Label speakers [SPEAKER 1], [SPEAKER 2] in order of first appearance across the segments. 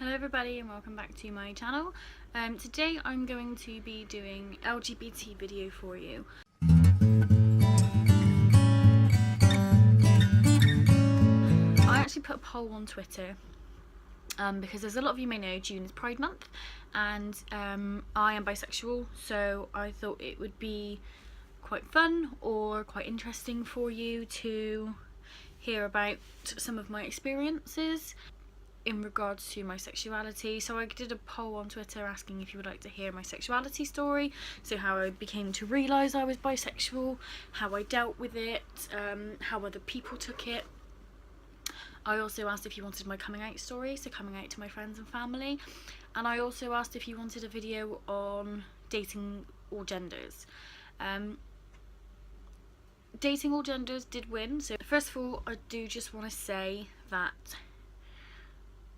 [SPEAKER 1] Hello everybody and welcome back to my channel. Today I'm going to be doing LGBT video for you. I actually put a poll on Twitter because as a lot of you may know, June is Pride Month and I am bisexual, so I thought it would be quite fun or quite interesting for you to hear about some of my experiences in regards to my sexuality. So I did a poll on Twitter asking if you would like to hear my sexuality story, so how I became to realise I was bisexual, how I dealt with it, how other people took it. I also asked if you wanted my coming out story, so coming out to my friends and family, and I also asked if you wanted a video on dating all genders. Dating all genders did win. So first of all, I do just want to say that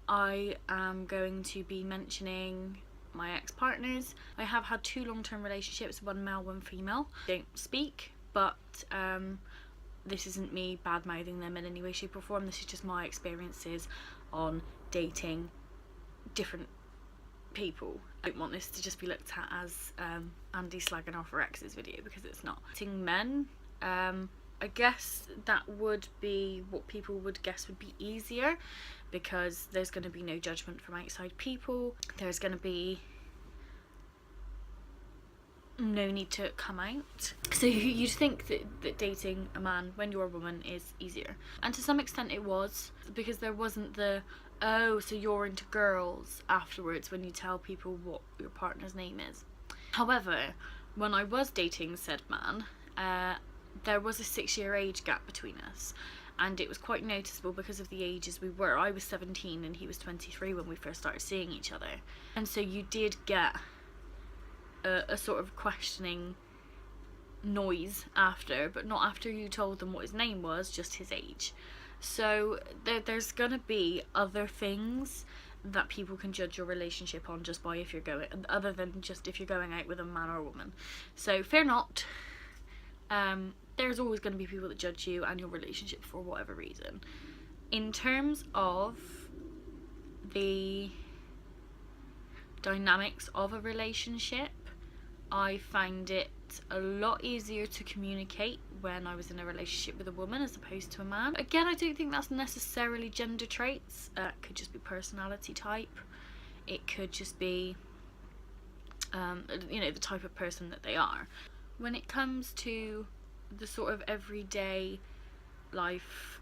[SPEAKER 1] I am going to be mentioning my ex-partners. I have had 2 long-term relationships, one male, one female. Don't speak, but this isn't me bad-mouthing them in any way, shape or form. This is just my experiences on dating different people. I don't want this to just be looked at as Andy slagging off her ex's video, because it's not. Dating men, I guess that would be what people would guess would be easier, because there's going to be no judgment from outside people. There's going to be no need to come out. So you'd think that dating a man when you're a woman is easier. And to some extent it was, because there wasn't the, oh, so you're into girls afterwards when you tell people what your partner's name is. However, when I was dating said man, there was a 6-year age gap between us, and it was quite noticeable because of the ages we were. I was 17 and he was 23 when we first started seeing each other, and so you did get a sort of questioning noise after, but not after you told them what his name was, just his age. So there's gonna be other things that people can judge your relationship on just by if you're going, other than just if you're going out with a man or a woman. So fear not. There's always going to be people that judge you and your relationship for whatever reason. In terms of the dynamics of a relationship, I find it a lot easier to communicate when I was in a relationship with a woman as opposed to a man. Again, I don't think that's necessarily gender traits. It could just be personality type. It could just be the type of person that they are. When it comes to the sort of everyday life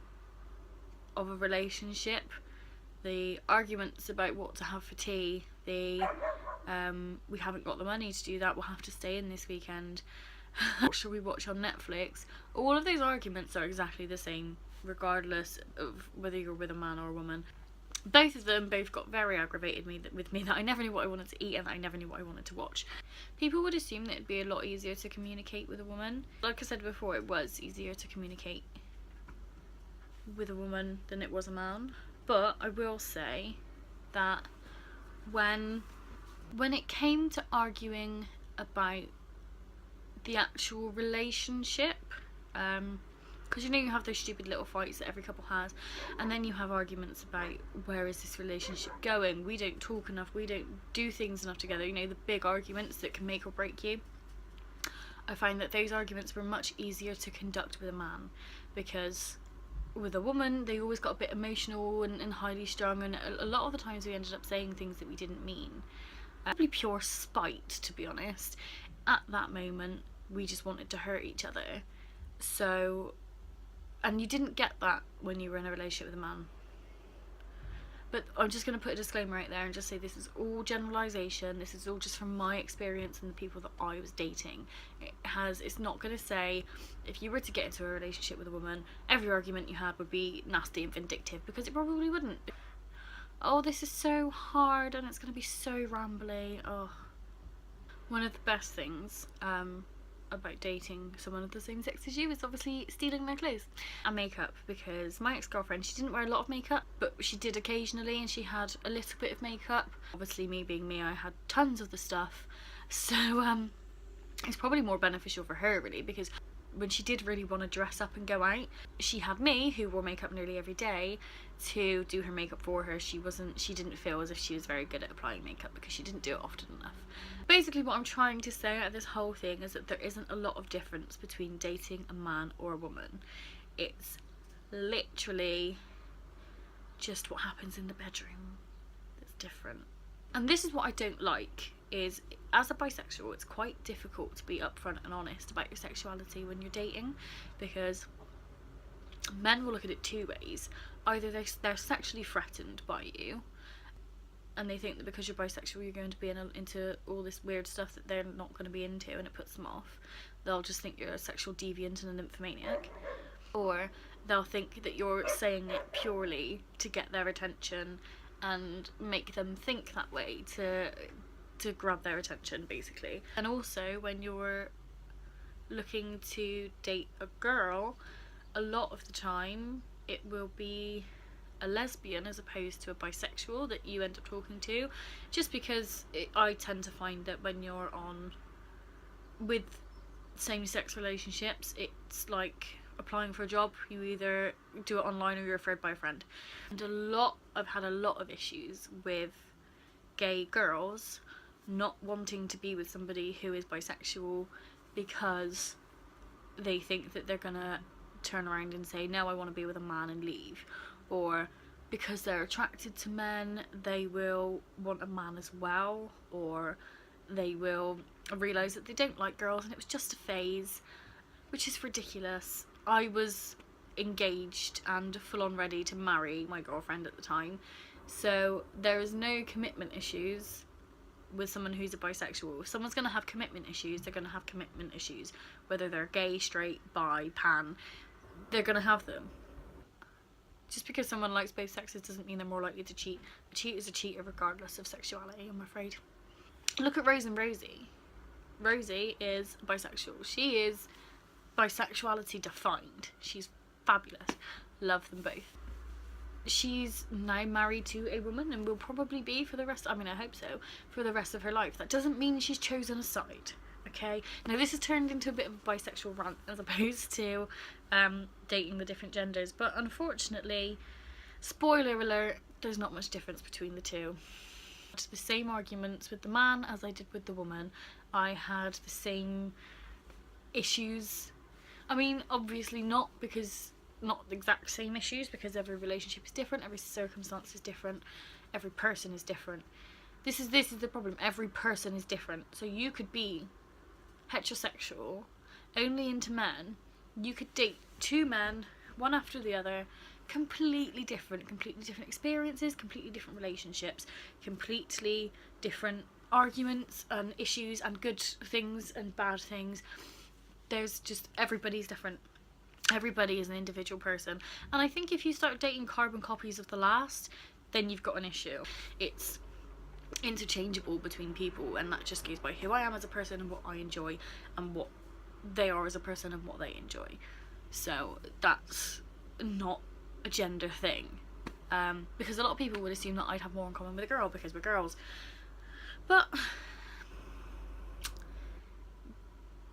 [SPEAKER 1] of a relationship, the arguments about what to have for tea, the we haven't got the money to do that, we'll have to stay in this weekend, what shall we watch on Netflix, all of those arguments are exactly the same regardless of whether you're with a man or a woman. Both of them got very aggravated with me that I never knew what I wanted to eat and that I never knew what I wanted to watch. People would assume that it'd be a lot easier to communicate with a woman. Like I said before, it was easier to communicate with a woman than it was a man. But I will say that when it came to arguing about the actual relationship, because you have those stupid little fights that every couple has, and then you have arguments about where is this relationship going, we don't talk enough, we don't do things enough together, the big arguments that can make or break you. I find that those arguments were much easier to conduct with a man, because with a woman they always got a bit emotional and highly strung, and a lot of the times we ended up saying things that we didn't mean. Probably pure spite, to be honest. At that moment we just wanted to hurt each other. So, and you didn't get that when you were in a relationship with a man. But I'm just going to put a disclaimer out there and just say this is all generalisation. This is all just from my experience and the people that I was dating. It's not going to say if you were to get into a relationship with a woman, every argument you had would be nasty and vindictive, because it probably wouldn't. Oh, this is so hard and it's going to be so rambly. Oh. One of the best things about dating someone of the same sex as you is obviously stealing their clothes and makeup, because my ex-girlfriend, she didn't wear a lot of makeup, but she did occasionally, and she had a little bit of makeup. Obviously, me being me, I had tons of the stuff, so it's probably more beneficial for her really, because when she did really want to dress up and go out, she had me, who wore makeup nearly every day, to do her makeup for her. She didn't feel as if she was very good at applying makeup because she didn't do it often enough. Basically what I'm trying to say out of this whole thing is that there isn't a lot of difference between dating a man or a woman. It's literally just what happens in the bedroom that's different. And this is what I don't like, is as a bisexual it's quite difficult to be upfront and honest about your sexuality when you're dating, because men will look at it two ways. Either they're sexually threatened by you and they think that because you're bisexual you're going to be into all this weird stuff that they're not going to be into, and it puts them off. They'll just think you're a sexual deviant and a nymphomaniac. Or they'll think that you're saying it purely to get their attention and make them think that way, to grab their attention, basically. And also, when you're looking to date a girl, a lot of the time it will be a lesbian as opposed to a bisexual that you end up talking to, just because I tend to find that when you're on with same-sex relationships, it's like applying for a job. You either do it online or you're referred by a friend. And I've had a lot of issues with gay girls not wanting to be with somebody who is bisexual because they think that they're gonna turn around and say, no, I want to be with a man, and leave. Or because they're attracted to men, they will want a man as well, or they will realise that they don't like girls and it was just a phase, which is ridiculous. I was engaged and full on ready to marry my girlfriend at the time, so there is no commitment issues with someone who's a bisexual. If someone's going to have commitment issues, they're going to have commitment issues, whether they're gay, straight, bi, pan, they're going to have them. Just because someone likes both sexes doesn't mean they're more likely to cheat. A cheat is a cheater regardless of sexuality, I'm afraid. Look at Rose and Rosie. Rosie is bisexual. She is bisexuality defined. She's fabulous. Love them both. She's now married to a woman and will probably be for the rest, I mean I hope so, for the rest of her life. That doesn't mean she's chosen a side, okay? Now this has turned into a bit of a bisexual rant as opposed to dating the different genders, but unfortunately, spoiler alert, there's not much difference between the two. I had the same arguments with the man as I did with the woman. I had the same issues. I mean, obviously not the exact same issues, because every relationship is different, every circumstance is different, every person is different. This is the problem. Every person is different. So you could be heterosexual, only into men. You could date two men, one after the other, completely different experiences, completely different relationships, completely different arguments and issues and good things and bad things. There's just, everybody's different. Everybody is an individual person. And I think if you start dating carbon copies of the last, then you've got an issue. It's interchangeable between people, and that just goes by who I am as a person and what I enjoy, and what they are as a person and what they enjoy. So that's not a gender thing, because a lot of people would assume that I'd have more in common with a girl because we're girls, but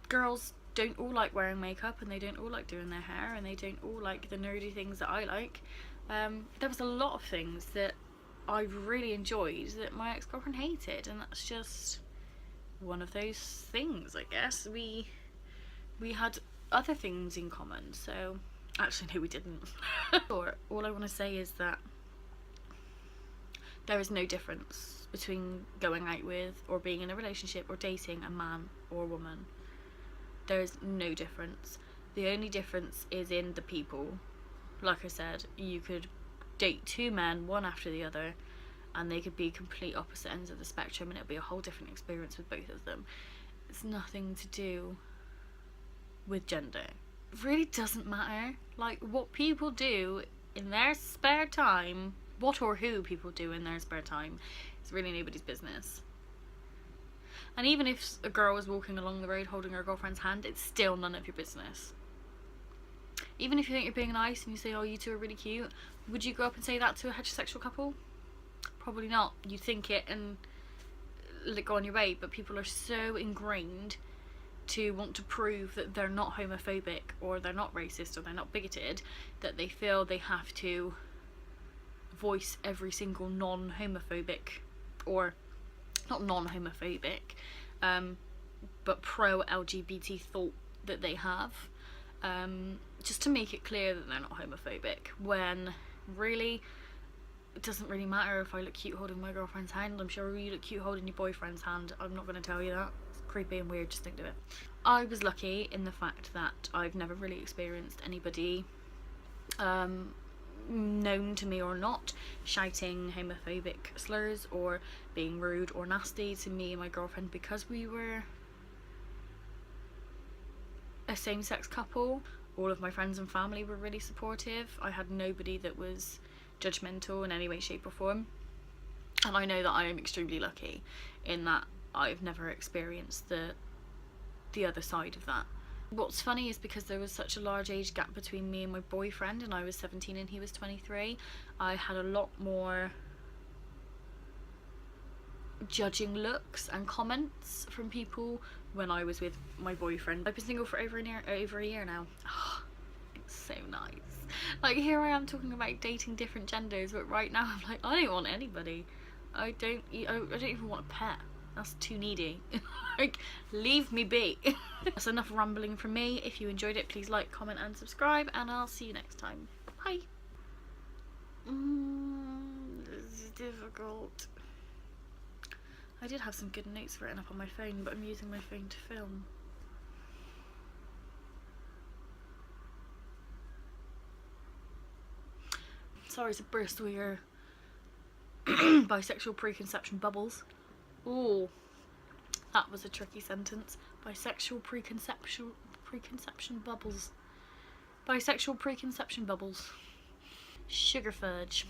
[SPEAKER 1] girls don't all like wearing makeup, and they don't all like doing their hair, and they don't all like the nerdy things that I like. There was a lot of things that I really enjoyed that my ex-girlfriend hated, and that's just one of those things, I guess. We had other things in common, so actually no, we didn't. All I want to say is that there is no difference between going out with or being in a relationship or dating a man or a woman. There is no difference. The only difference is in the people. Like I said, you could date two men, one after the other, and they could be complete opposite ends of the spectrum, and it'll be a whole different experience with both of them. It's nothing to do with gender. It really doesn't matter. Like, what people do in their spare time, what or who people do in their spare time, is really nobody's business. And even if a girl was walking along the road holding her girlfriend's hand, it's still none of your business. Even if you think you're being nice and you say, oh, you two are really cute, would you go up and say that to a heterosexual couple? Probably not. You'd think it and let it go on your way. But people are so ingrained to want to prove that they're not homophobic or they're not racist or they're not bigoted, that they feel they have to voice every single non-homophobic, or not non-homophobic, but pro-LGBT thought that they have, just to make it clear that they're not homophobic, when really it doesn't really matter if I look cute holding my girlfriend's hand. I'm sure you look cute holding your boyfriend's hand. I'm not going to tell you that. It's creepy and weird, just think of it. I was lucky in the fact that I've never really experienced anybody, known to me or not, shouting homophobic slurs or being rude or nasty to me and my girlfriend, because we were a same-sex couple. All of my friends and family were really supportive. I had nobody that was judgmental in any way, shape or form, and I know that I am extremely lucky in that I've never experienced the other side of that. What's funny is because there was such a large age gap between me and my boyfriend, and I was 17 and he was 23, I had a lot more judging looks and comments from people when I was with my boyfriend. I've been single for over a year now. Oh, it's so nice. Like, here I am talking about dating different genders, but right now I'm like, I don't want anybody. I don't even want a pet. That's too needy. Like, leave me be. That's enough rambling from me. If you enjoyed it, please like, comment and subscribe, and I'll see you next time. Bye. This is difficult. I did have some good notes written up on my phone, but I'm using my phone to film. Sorry to burst all your bisexual preconception bubbles. Ooh, that was a tricky sentence. Bisexual preconception bubbles. Bisexual preconception bubbles. Sugar fudge.